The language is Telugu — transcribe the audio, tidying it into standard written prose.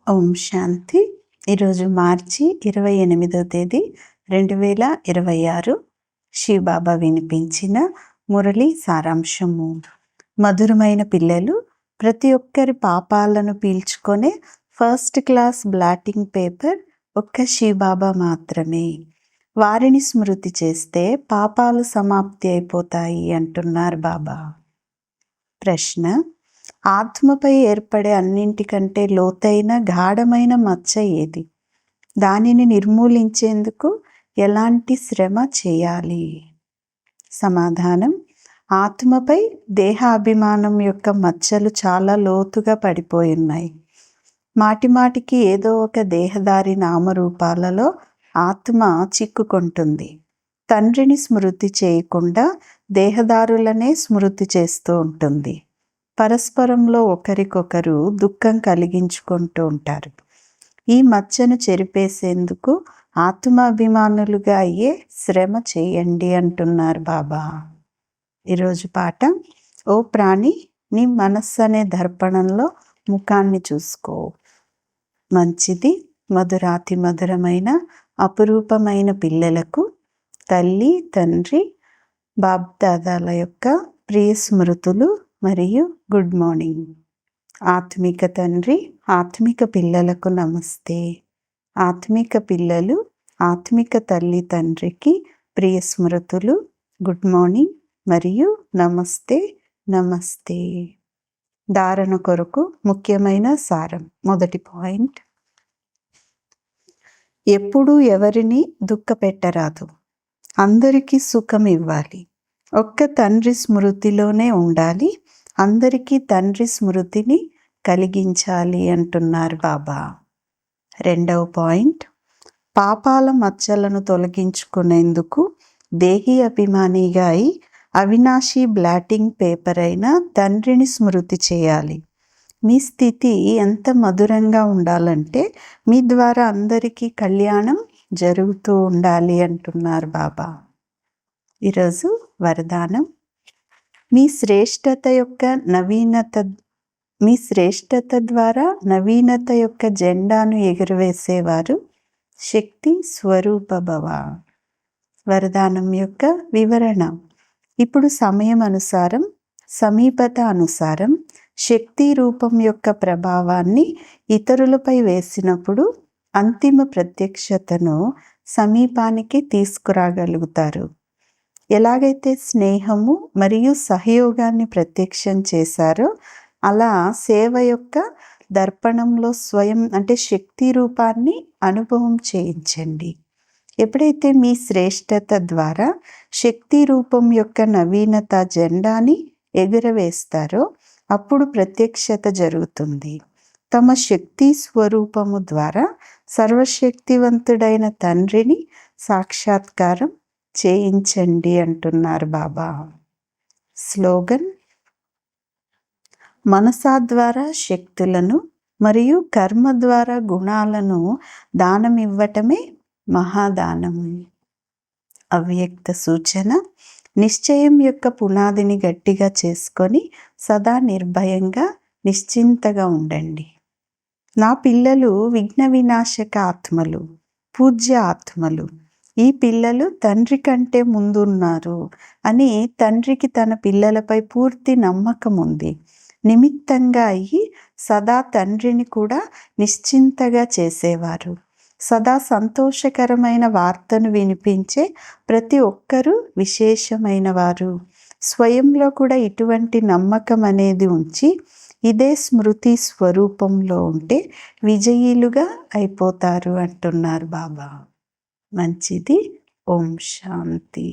ఓం శాంతి. ఈరోజు మార్చి 28వ తేదీ 2026. శివబాబా వినిపించిన మురళి సారాంశము. మధురమైన పిల్లలు, ప్రతి ఒక్కరి పాపాలను పీల్చుకొనే ఫస్ట్ క్లాస్ బ్లాటింగ్ పేపర్ ఒక్క శివబాబా మాత్రమే. వారిని స్మృతి చేస్తే పాపాలు సమాప్తి అయిపోతాయి అంటున్నారు బాబా. ప్రశ్న: ఆత్మపై ఏర్పడే అన్నింటికంటే లోతైన గాఢమైన మచ్చ ఏది? దానిని నిర్మూలించేందుకు ఎలాంటి శ్రమ చేయాలి? సమాధానం: ఆత్మపై దేహాభిమానం యొక్క మచ్చలు చాలా లోతుగా పడిపోయి ఉన్నాయి. మాటిమాటికి ఏదో ఒక దేహదారి నామరూపాలలో ఆత్మ చిక్కుకుంటుంది. తండ్రిని స్మృతి చేయకుండా దేహదారులనే స్మృతి చేస్తూ ఉంటుంది. పరస్పరంలో ఒకరికొకరు దుఃఖం కలిగించుకుంటూ ఉంటారు. ఈ మచ్చను చెరిపేసేందుకు ఆత్మాభిమానులుగా అయ్యే శ్రమ చేయండి అంటున్నారు బాబా. ఈరోజు పాట: ఓ ప్రాణి, నీ మనస్సు అనే దర్పణంలో ముఖాన్ని చూసుకో. మంచిది. మధురాతి మధురమైన అపురూపమైన పిల్లలకు తల్లి, తండ్రి, బాబ్దాదాల యొక్క ప్రియ స్మృతులు మరియు గుడ్ మార్నింగ్. ఆత్మిక తండ్రి, ఆత్మిక పిల్లలకు నమస్తే. ఆత్మిక పిల్లలు ఆత్మిక తల్లి తండ్రికి ప్రియ స్మృతులు, గుడ్ మార్నింగ్ మరియు నమస్తే నమస్తే. ధారణ కొరకు ముఖ్యమైన సారం. మొదటి పాయింట్: ఎప్పుడూ ఎవరిని దుఃఖపెట్టరాదు. అందరికీ సుఖం ఇవ్వాలి. ఒక్క తండ్రి స్మృతిలోనే ఉండాలి. అందరికీ తండ్రి స్మృతిని కలిగించాలి అంటున్నారు బాబా. రెండవ పాయింట్: పాపాల మచ్చలను తొలగించుకునేందుకు దేహి అభిమానిగా అయి అవినాశి బ్లాటింగ్ పేపర్ అయిన తండ్రిని స్మృతి చేయాలి. మీ స్థితి ఎంత మధురంగా ఉండాలంటే మీ ద్వారా అందరికీ కళ్యాణం జరుగుతూ ఉండాలి అంటున్నారు బాబా. ఈరోజు వరదానం: మీ శ్రేష్టత ద్వారా నవీనత యొక్క జెండాను ఎగురవేసేవారు శక్తి స్వరూప భవ. వరదానం యొక్క వివరణ: ఇప్పుడు సమయం అనుసారం, సమీపత అనుసారం శక్తి రూపం యొక్క ప్రభావాన్ని ఇతరులపై వేసినప్పుడు అంతిమ ప్రత్యక్షతను సమీపానికి తీసుకురాగలుగుతారు. ఎలాగైతే స్నేహము మరియు సహయోగాన్ని ప్రత్యక్షం చేశారో అలా సేవ యొక్క దర్పణంలో స్వయం అంటే శక్తి రూపాన్ని అనుభవం చేయించండి. ఎప్పుడైతే మీ శ్రేష్టత ద్వారా శక్తి రూపం యొక్క నవీనత జెండాని ఎగురవేస్తారో అప్పుడు ప్రత్యక్షత జరుగుతుంది. తమ శక్తి స్వరూపము ద్వారా సర్వశక్తివంతుడైన తండ్రిని సాక్షాత్కారం చేయించండి అంటున్నారు బాబా. స్లోగన్: మనసా ద్వారా శక్తులను మరియు కర్మ ద్వారా గుణాలను దానం ఇవ్వటమే మహాదానం. అవ్యక్త సూచన: నిశ్చయం యొక్క పునాదిని గట్టిగా చేసుకొని సదా నిర్భయంగా నిశ్చింతగా ఉండండి. నా పిల్లలు విఘ్న వినాశక ఆత్మలు, పూజ్య ఆత్మలు. ఈ పిల్లలు తండ్రి కంటే ముందున్నారు అని తండ్రికి తన పిల్లలపై పూర్తి నమ్మకం ఉంది. నిమిత్తంగా అయ్యి సదా తండ్రిని కూడా నిశ్చింతగా చేసేవారు. సదా సంతోషకరమైన వార్తను వినిపించే ప్రతి ఒక్కరూ విశేషమైన వారు. స్వయంలో కూడా ఇటువంటి నమ్మకం అనేది ఉంచి ఇదే స్మృతి స్వరూపంలో ఉంటే విజయీలుగా అయిపోతారు అంటున్నారు బాబా. మంచిది. ఓం శాంతి.